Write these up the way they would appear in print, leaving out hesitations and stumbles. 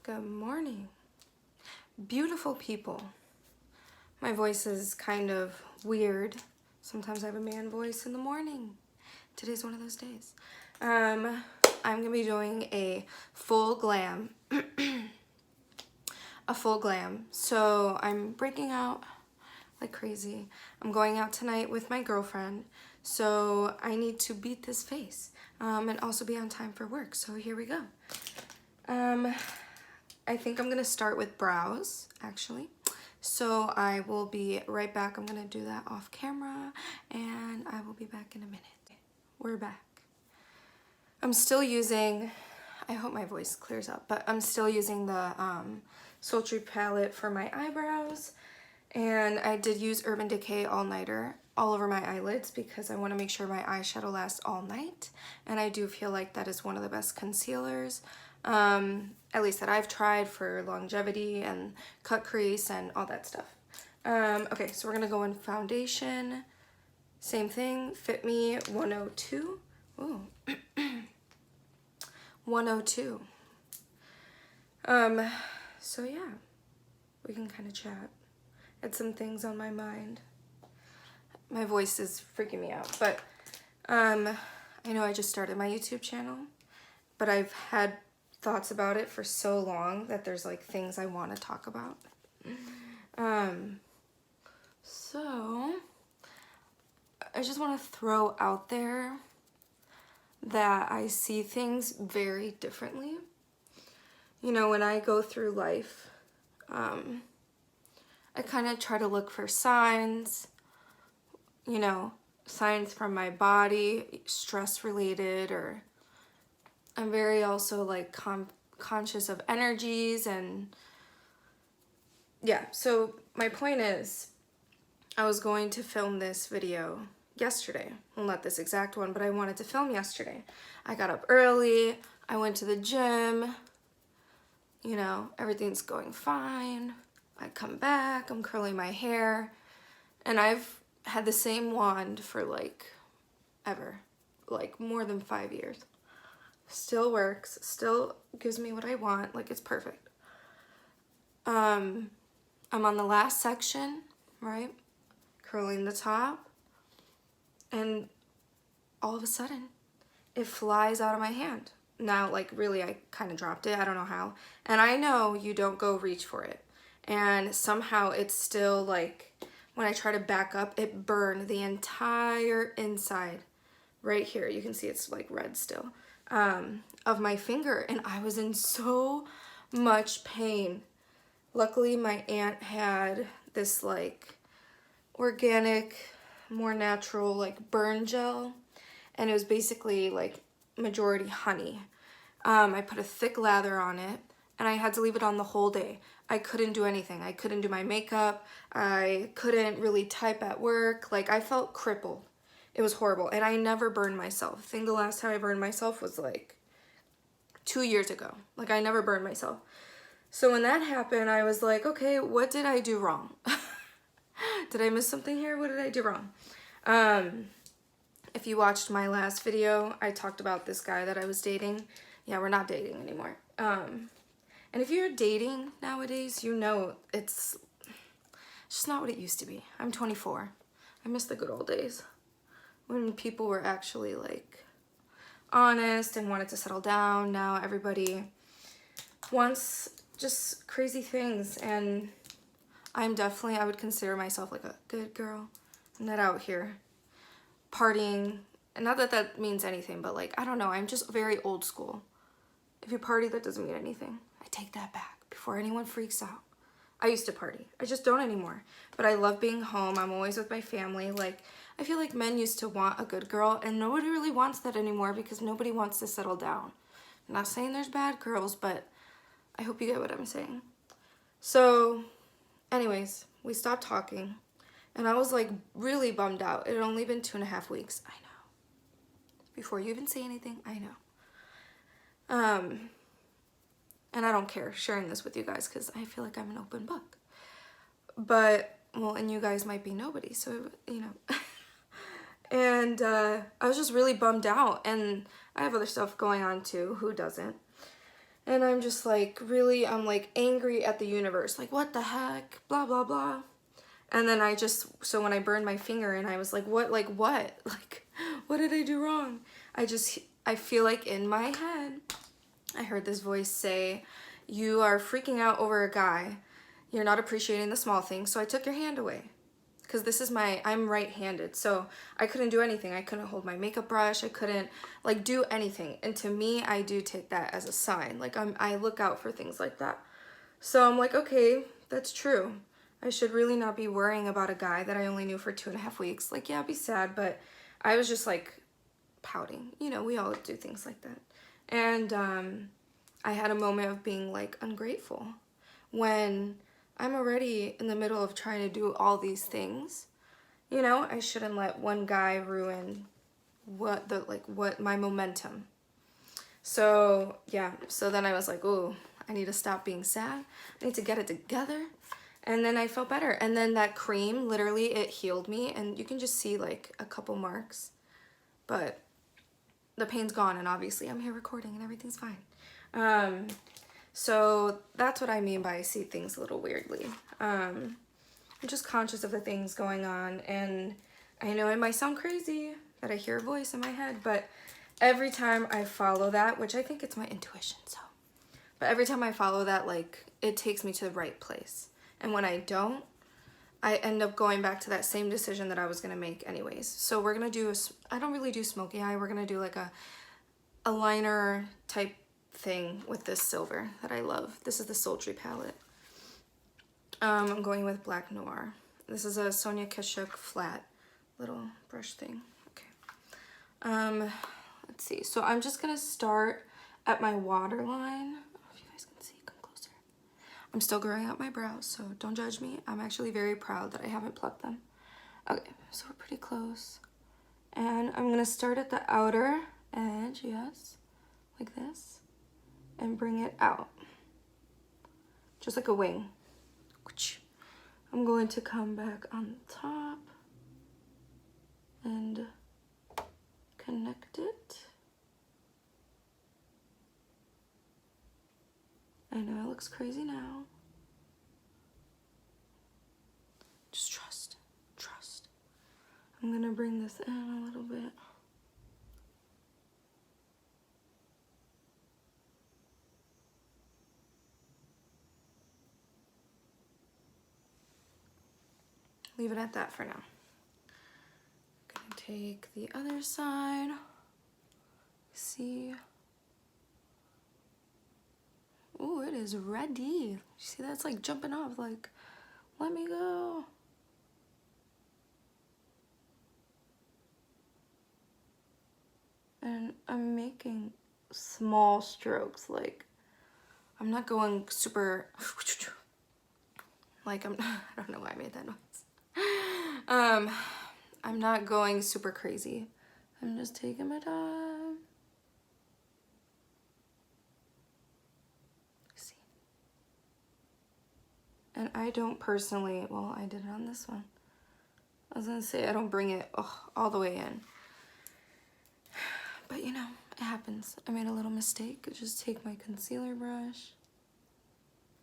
Good morning, beautiful people. My voice is kind of weird. Sometimes I have a man voice in the morning. Today's one of those days. I'm gonna be doing a full glam. A full glam. So I'm breaking out like crazy. I'm going out tonight with my girlfriend. So I need to beat this face and also be on time for work. So here we go. I think I'm gonna start with brows, actually. So I will be right back. I'm gonna do that off camera and I will be back in a minute. We're back. I'm still using, I hope my voice clears up, but I'm still using the SULTRY palette for my eyebrows. And I did use Urban Decay All Nighter all over my eyelids because I want to make sure my eyeshadow lasts all night. And I do feel like that is one of the best concealers, at least that I've tried for longevity and cut crease and all that stuff. Okay, so we're going to go in foundation. Same thing, Fit Me 102. Ooh. 102. So yeah, we can kind of chat. Had some things on my mind. My voice is freaking me out, but I know I just started my YouTube channel, but I've had thoughts about it for so long that there's like things I want to talk about. So I just want to throw out there that I see things very differently. You know, when I go through life, I kind of try to look for signs, you know, signs from my body, stress related, or I'm very also like conscious of energies. And yeah, so my point is I was going to film this video yesterday. Well, not this exact one, but I wanted to film yesterday. I got up early, I went to the gym, you know, everything's going fine. I come back, I'm curling my hair, and I've had the same wand for like ever, like more than 5 years. Still works, still gives me what I want, like it's perfect. I'm on the last section, right? Curling the top, and all of a sudden it flies out of my hand. Now, like really, I kind of dropped it, I don't know how. And I know you don't go reach for it. And somehow it's still like, when I try to back up, it burned the entire inside right here. You can see it's like red still, of my finger. And I was in so much pain. Luckily, my aunt had this like organic, more natural like burn gel. And it was basically like majority honey. I put a thick lather on it and I had to leave it on the whole day. I couldn't do anything. I couldn't do my makeup. I couldn't really type at work. Like I felt crippled. It was horrible. And I never burned myself. I think the last time I burned myself was like 2 years ago. Like I never burned myself. So when that happened, I was like, okay, what did I do wrong? Did I miss something here? What did I do wrong? If you watched my last video, I talked about this guy that I was dating. Yeah, we're not dating anymore. And if you're dating nowadays, you know it's just not what it used to be. I'm 24. I miss the good old days when people were actually like honest and wanted to settle down. Now everybody wants just crazy things, and I would consider myself like a good girl. I'm not out here partying, and not that that means anything, but like, I don't know, I'm just very old school. If you party, that doesn't mean anything. I take that back before anyone freaks out. I used to party. I just don't anymore. But I love being home. I'm always with my family. Like, I feel like men used to want a good girl, and nobody really wants that anymore because nobody wants to settle down. I'm not saying there's bad girls, but I hope you get what I'm saying. So, anyways, we stopped talking, and I was like really bummed out. It had only been 2.5 weeks. I know. Before you even say anything, I know. And I don't care sharing this with you guys because I feel like I'm an open book. But, well, and you guys might be nobody, so, you know. And I was just really bummed out. And I have other stuff going on too. Who doesn't? And I'm just like, really, I'm like angry at the universe. Like, what the heck? Blah, blah, blah. And then so when I burned my finger and I was like, what? Like, what? Like, what did I do wrong? I feel like in my head, I heard this voice say, you are freaking out over a guy. You're not appreciating the small things. So I took your hand away. Because I'm right-handed, so I couldn't do anything. I couldn't hold my makeup brush. I couldn't like do anything. And to me, I do take that as a sign. Like I look out for things like that. So I'm like, okay, that's true. I should really not be worrying about a guy that I only knew for 2.5 weeks. Like, yeah, I'd be sad, but I was just like pouting. You know, we all do things like that. And I had a moment of being like ungrateful when I'm already in the middle of trying to do all these things. You know, I shouldn't let one guy ruin what my momentum. So yeah, so then I was like, oh, I need to stop being sad. I need to get it together. And then I felt better. And then that cream, literally, it healed me. And you can just see like a couple marks. But the pain's gone, and obviously I'm here recording and everything's fine. So that's what I mean by I see things a little weirdly. I'm just conscious of the things going on, and I know it might sound crazy that I hear a voice in my head, but every time I follow that, which I think it's my intuition, but every time I follow that, like, it takes me to the right place. And when I don't, I end up going back to that same decision that I was gonna make anyways. So we're gonna do I don't really do smoky eye. We're gonna do like a liner type thing with this silver that I love. This is the Sultry palette. I'm going with Black Noir. This is a Sonia Kashuk flat little brush thing. Okay. Let's see. So I'm just gonna start at my waterline. I don't know if you guys can see. Come closer. I'm still growing out my brows, so don't judge me. I'm actually very proud that I haven't plucked them. Okay, so we're pretty close. And I'm gonna start at the outer edge, yes, like this, and bring it out, just like a wing. I'm going to come back on top and connect it. I know it looks crazy now. Just trust, trust. I'm gonna bring this in a little bit. Leave it at that for now. Gonna take the other side. See. Oh, it is ready. You see that? It's like jumping off, like, let me go. And I'm making small strokes, like, I'm not going super, like, I don't know why I made that noise. I'm not going super crazy. I'm just taking my time. See? And I don't personally, well, I did it on this one. I was gonna say I don't bring it all the way in. But you know, it happens. I made a little mistake. Just take my concealer brush,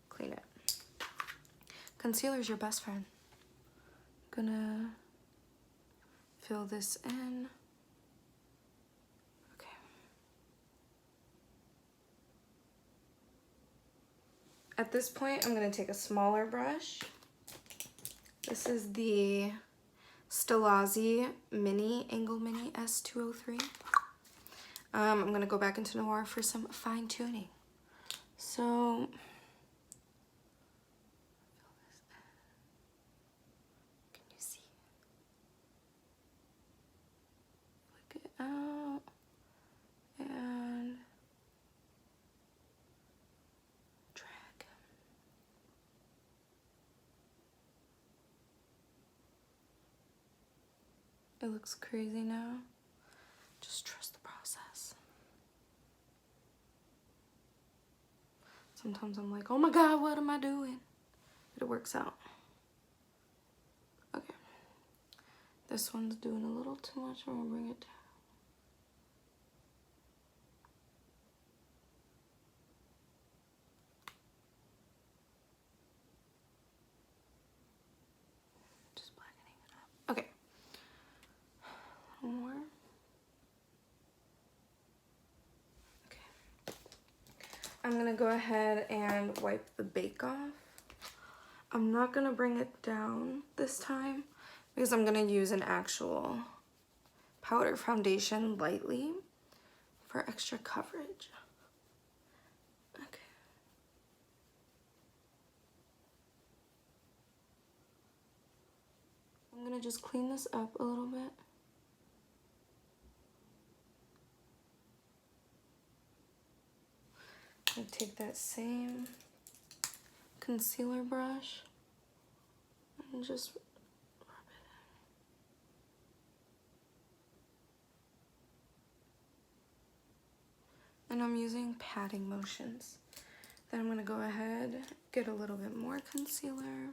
clean it. Concealer's your best friend. Gonna fill this in. Okay. At this point, I'm gonna take a smaller brush. This is the Stilazzi Angle Mini S203. I'm gonna go back into Noir for some fine tuning. So, can you see? Flick it out and drag. It looks crazy now. Just trust the process. Sometimes I'm like, oh my God, what am I doing? But it works out. Okay. This one's doing a little too much. I'm gonna bring it down. I'm gonna go ahead and wipe the bake off. I'm not gonna bring it down this time because I'm gonna use an actual powder foundation lightly for extra coverage. Okay. I'm gonna just clean this up a little bit. I take that same concealer brush and just rub it in. And I'm using patting motions. Then I'm gonna go ahead, get a little bit more concealer.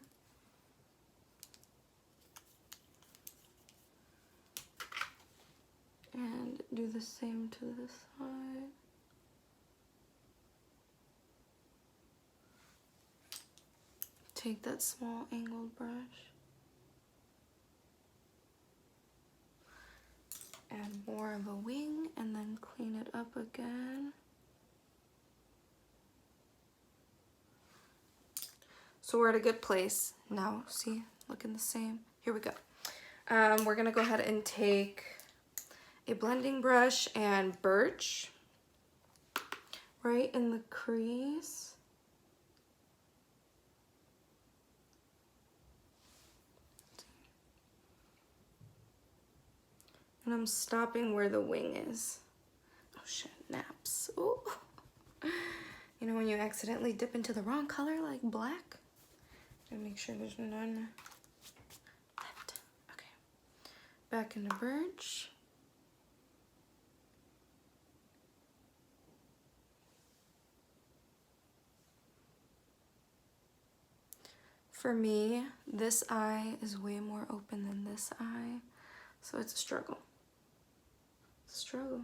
And do the same to this side. Take that small angled brush. Add more of a wing and then clean it up again. So we're at a good place now. See, looking the same. Here we go. We're gonna go ahead and take a blending brush and birch right in the crease. And I'm stopping where the wing is. Oh shit, naps. Ooh. You know when you accidentally dip into the wrong color, like black? Gotta make sure there's none left. Okay. Back into birch. For me, this eye is way more open than this eye, so it's a struggle. Struggle,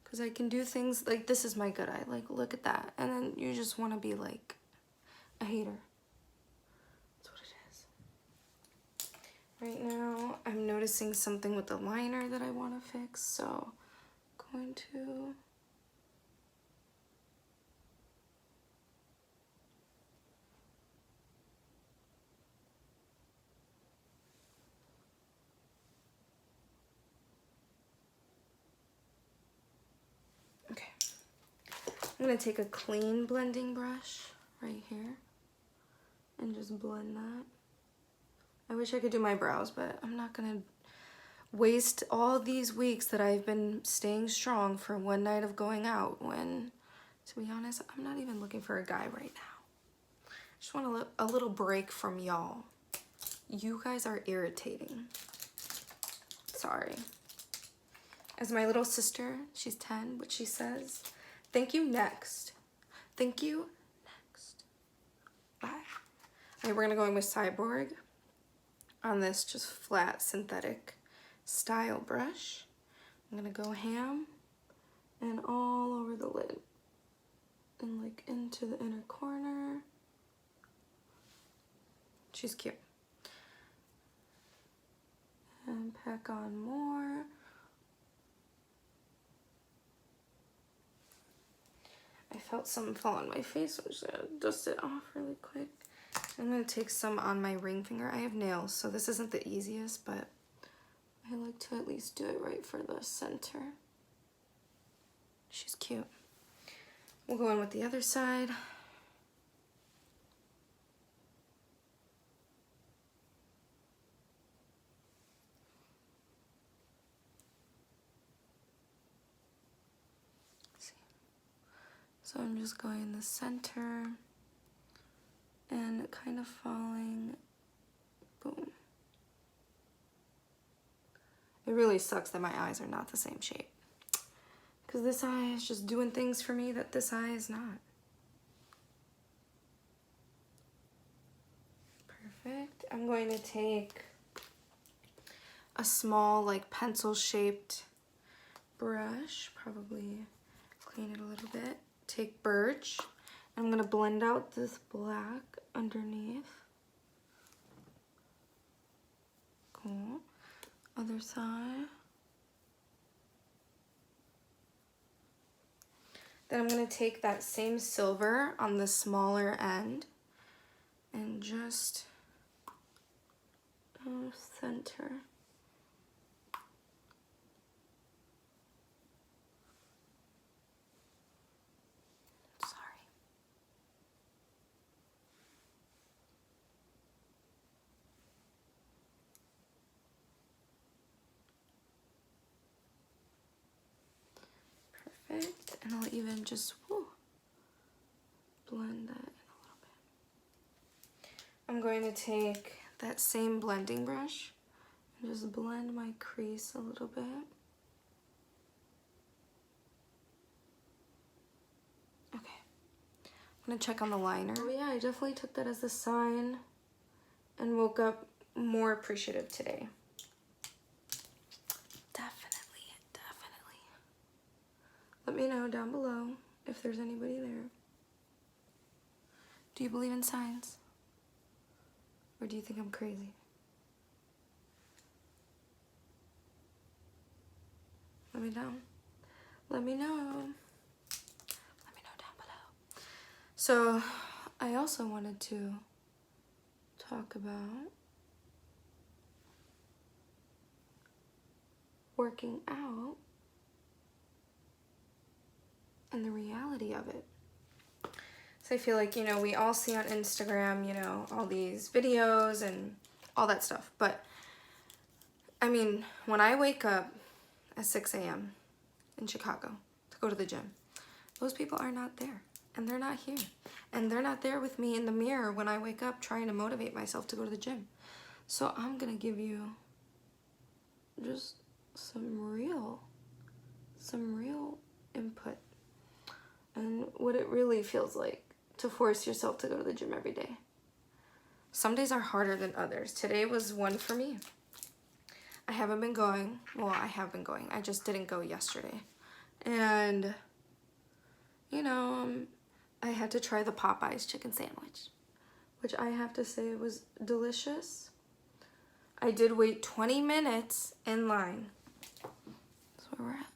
because I can do things like this is my good eye, like look at that, and then you just want to be like a hater. That's what it is. Right now I'm noticing something with the liner that I want to fix, so I'm going to I'm gonna take a clean blending brush right here and just blend that. I wish I could do my brows, but I'm not gonna waste all these weeks that I've been staying strong for one night of going out when, to be honest, I'm not even looking for a guy right now. I just want a little break from y'all. You guys are irritating. Sorry. As my little sister, she's 10, what she says, thank you next. Thank you next. Bye. All right, we're gonna go in with Cyborg on this just flat synthetic style brush. I'm gonna go ham and all over the lid and like into the inner corner. She's cute. And pack on more. I felt something fall on my face, so I'm just gonna dust it off really quick. I'm gonna take some on my ring finger. I have nails, so this isn't the easiest, but I like to at least do it right for the center. She's cute. We'll go in with the other side. So I'm just going in the center and kind of falling, boom. It really sucks that my eyes are not the same shape, because this eye is just doing things for me that this eye is not. Perfect. I'm going to take a small like pencil shaped brush, probably clean it a little bit. Take birch. I'm gonna blend out this black underneath. Cool. Other side. Then I'm going to take that same silver on the smaller end and just center. Sorry. Perfect. And I'll even just blend that in a little bit. I'm going to take that same blending brush and just blend my crease a little bit. Okay. I'm gonna check on the liner. Oh yeah, I definitely took that as a sign and woke up more appreciative today. Definitely. Let me know down below if there's anybody there. Do you believe in signs? Or do you think I'm crazy? Let me know. Let me know. Let me know down below. So, I also wanted to talk about working out and the reality of it. So I feel like, you know, we all see on Instagram, you know, all these videos and all that stuff. But, I mean, when I wake up at 6 a.m. in Chicago to go to the gym, those people are not there. And they're not here. And they're not there with me in the mirror when I wake up trying to motivate myself to go to the gym. So I'm going to give you just some real input and what it really feels like to force yourself to go to the gym every day. Some days are harder than others. Today was one for me. I haven't been going. Well, I have been going. I just didn't go yesterday. And, you know, I had to try the Popeyes chicken sandwich, which I have to say was delicious. I did wait 20 minutes in line. That's where we're at.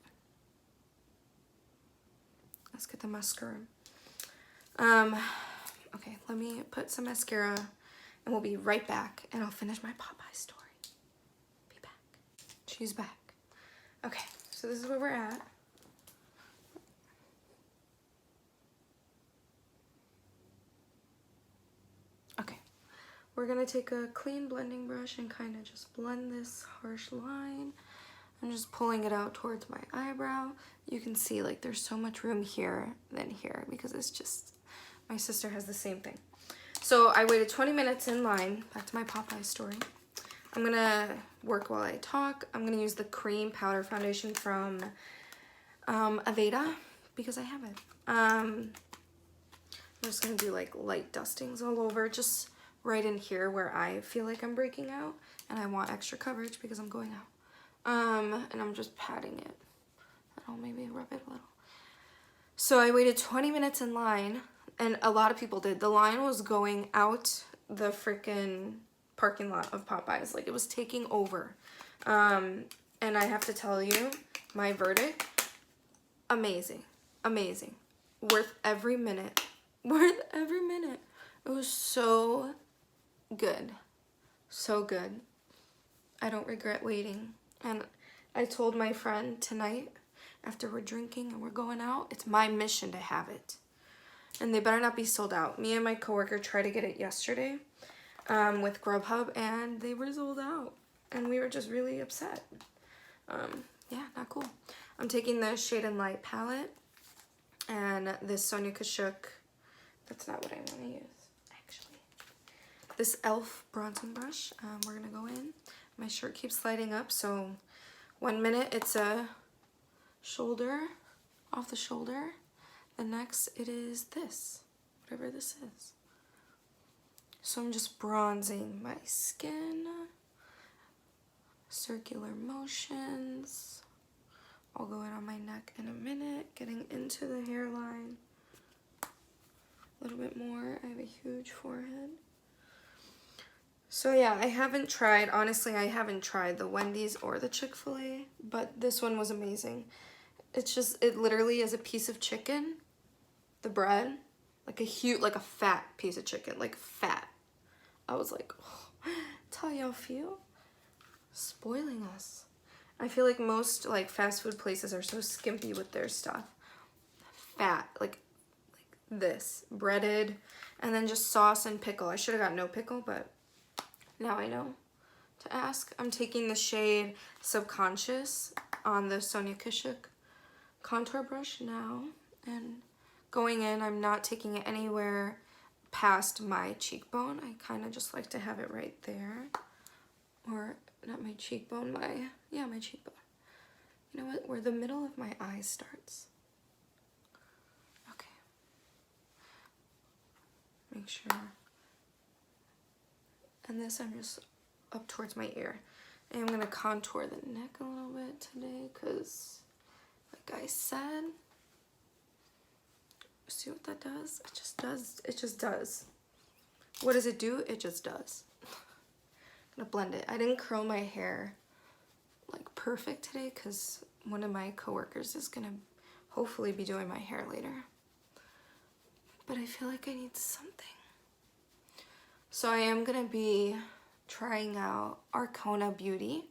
Let's get the mascara. Okay, let me put some mascara and we'll be right back and I'll finish my Popeye story. Be back. She's back. Okay, so this is where we're at. Okay, we're gonna take a clean blending brush and kind of just blend this harsh line. I'm just pulling it out towards my eyebrow. You can see like there's so much room here than here because it's just, my sister has the same thing. So I waited 20 minutes in line, back to my Popeye story. I'm gonna work while I talk. I'm gonna use the cream powder foundation from Aveda because I have it. I'm just gonna do like light dustings all over, just right in here where I feel like I'm breaking out and I want extra coverage because I'm going out. And I'm just patting it. I'll maybe rub it a little. So I waited 20 minutes in line, and a lot of people did. The line was going out the freaking parking lot of Popeyes. Like, it was taking over. And I have to tell you, my verdict, amazing. Amazing. Worth every minute. Worth every minute. It was so good. So good. I don't regret waiting. And I told my friend tonight, after we're drinking and we're going out, it's my mission to have it. And they better not be sold out. Me and my coworker tried to get it yesterday with Grubhub, and they were sold out. And we were just really upset. Yeah, not cool. I'm taking the Shade and Light palette and this Sonia Kashuk. That's not what I want to use, actually. This e.l.f. bronzing brush. We're going to go in. My shirt keeps sliding up, so 1 minute it's a shoulder, off the shoulder. The next it is this, whatever this is. So I'm just bronzing my skin, circular motions. I'll go in on my neck in a minute, getting into the hairline. A little bit more. I have a huge forehead. So yeah, I haven't tried, honestly, I haven't tried the Wendy's or the Chick-fil-A, but this one was amazing. It's just, it literally is a piece of chicken the bread, like a huge, like a fat piece of chicken, like fat. I was like, oh, that's how y'all feel? Spoiling us. I feel like most like fast food places are so skimpy with their stuff. Fat, like this, breaded, and then just sauce and pickle. I should have got no pickle, but now I know to ask. I'm taking the shade Subconscious on the Sonia Kashuk contour brush now, and going in, I'm not taking it anywhere past my cheekbone. I kind of just like to have it right there, or not my cheekbone, my cheekbone. You know what, where the middle of my eye starts. Okay. Make sure. And this I'm just up towards my ear. And I'm gonna contour the neck a little bit today, because like I said, see what that does? It just does. It just does. What does it do? It just does. I'm gonna blend it. I didn't curl my hair like perfect today because one of my coworkers is gonna hopefully be doing my hair later. But I feel like I need something. So I am gonna be trying out Arcona Beauty.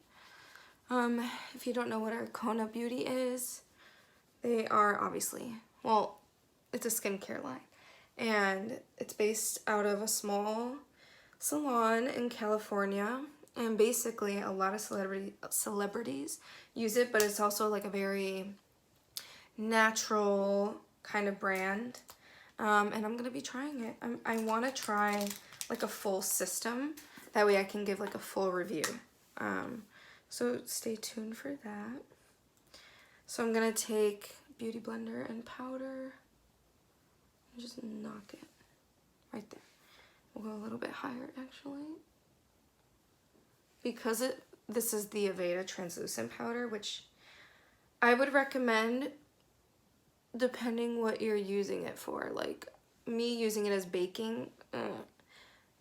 If you don't know what Arcona Beauty is, they are obviously, well, it's a skincare line, and it's based out of a small salon in California, and basically a lot of celebrities use it, but it's also like a very natural kind of brand. And I'm gonna be trying it. I want to try like a full system, that way I can give like a full review. So stay tuned for that. So I'm gonna take Beauty Blender and powder and just knock it right there. We'll go a little bit higher actually, because this is the Aveda translucent powder, which I would recommend depending what you're using it for. Like me using it as baking,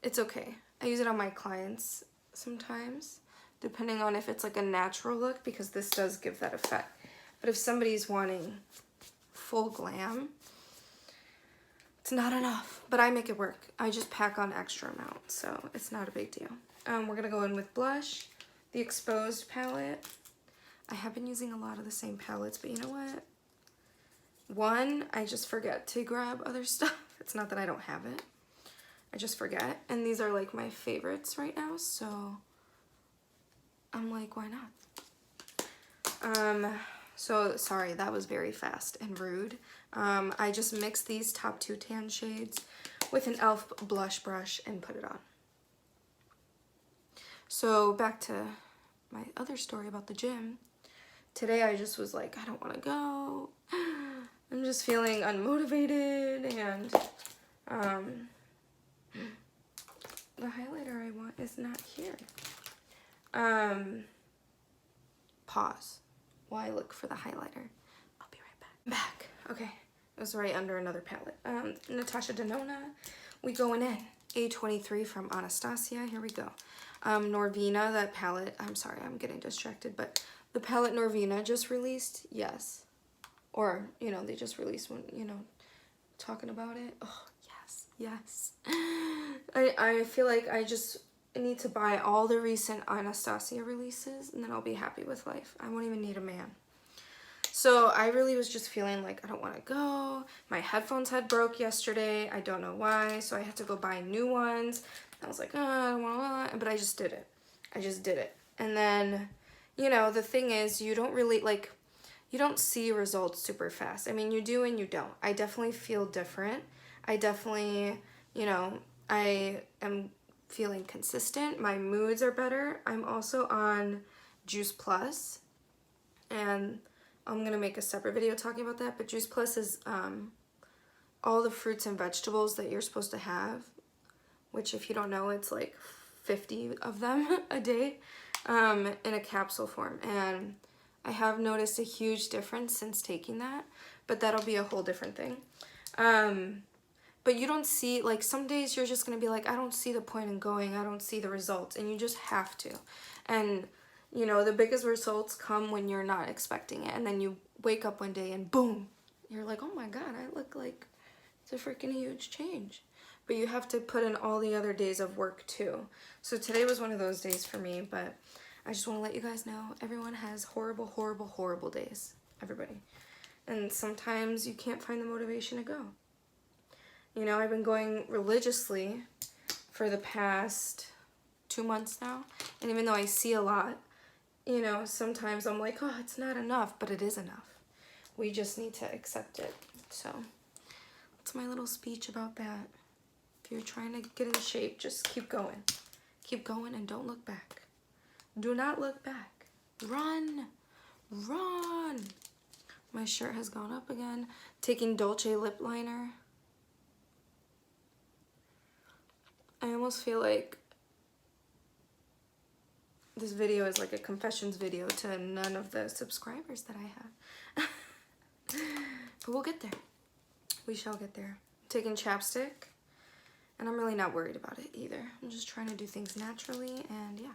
it's okay. I use it on my clients sometimes, depending on if it's like a natural look, because this does give that effect. But if somebody's wanting full glam, it's not enough, but I make it work. I just pack on extra amount, so it's not a big deal. We're gonna go in with blush, the Exposed palette. I have been using a lot of the same palettes, but you know what? One, I just forget to grab other stuff. It's not that I don't have it. I just forget. And these are like my favorites right now, so I'm like, why not? So sorry, that was very fast and rude. I just mixed these top two tan shades with an e.l.f. blush brush and put it on. So back to my other story about the gym. Today I just was like, I don't want to go. I'm just feeling unmotivated, and the highlighter I want is not here. Pause while I look for the highlighter. I'll be right back. Back. Okay. It was right under another palette. Natasha Denona. We going in. A23 from Anastasia. Here we go. Norvina, that palette. I'm sorry, I'm getting distracted, but the palette Norvina just released. Yes. Or, you know, they just released one, you know, talking about it. Oh, yes. Yes. I feel like I just need to buy all the recent Anastasia releases, and then I'll be happy with life. I won't even need a man. So I really was just feeling like I don't want to go. My headphones had broke yesterday. I don't know why, so I had to go buy new ones. I was like, oh, I don't want to, but I just did it. I just did it. And then, you know, the thing is, you don't really, like, you don't see results super fast. I mean, you do and you don't. I definitely feel different. I definitely, you know, I am feeling consistent. My moods are better. I'm also on Juice Plus, and I'm going to make a separate video talking about that, but Juice Plus is all the fruits and vegetables that you're supposed to have, which if you don't know, it's like 50 of them a day in a capsule form. And I have noticed a huge difference since taking that, but that'll be a whole different thing. But you don't see, like, some days you're just going to be like, I don't see the point in going. I don't see the results, and you just have to. And you know, the biggest results come when you're not expecting it, and then you wake up one day and boom, you're like, oh my god, I look like, It's a freaking huge change. But you have to put in all the other days of work too. So today was one of those days for me, but I just want to let you guys know everyone has horrible, horrible, horrible days. Everybody. And sometimes you can't find the motivation to go. You know, I've been going religiously for the past 2 months now. And even though I see a lot, you know, sometimes I'm like, oh, it's not enough, but it is enough. We just need to accept it. So that's my little speech about that. If you're trying to get in shape, just keep going. Keep going and don't look back. Do not look back. Run. Run. My shirt has gone up again. Taking Dolce lip liner. I almost feel like this video is like a confessions video to none of the subscribers that I have. But we'll get there. We shall get there. I'm taking chapstick, and I'm really not worried about it either. I'm just trying to do things naturally, and yeah.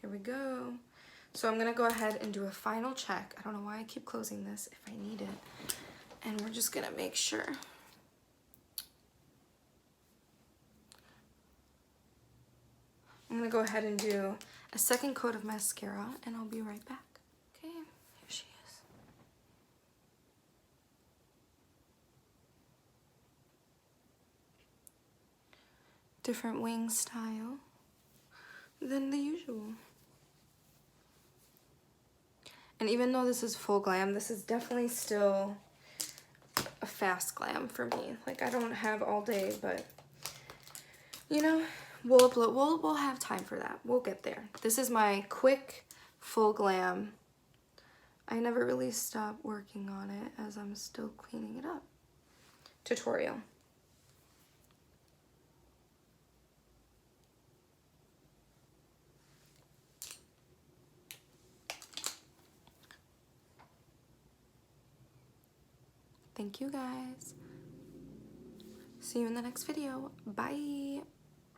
Here we go. So I'm gonna go ahead and do a final check. I don't know why I keep closing this if I need it. And we're just gonna make sure. I'm gonna go ahead and do a second coat of mascara, and I'll be right back. Okay, here she is. Different wing style than the usual. And even though this is full glam, this is definitely still a fast glam for me. Like, I don't have all day, but you know, we'll have time for that. We'll get there. This is my quick full glam. I never really stop working on it as I'm still cleaning it up. Tutorial. Thank you guys. See you in the next video. Bye.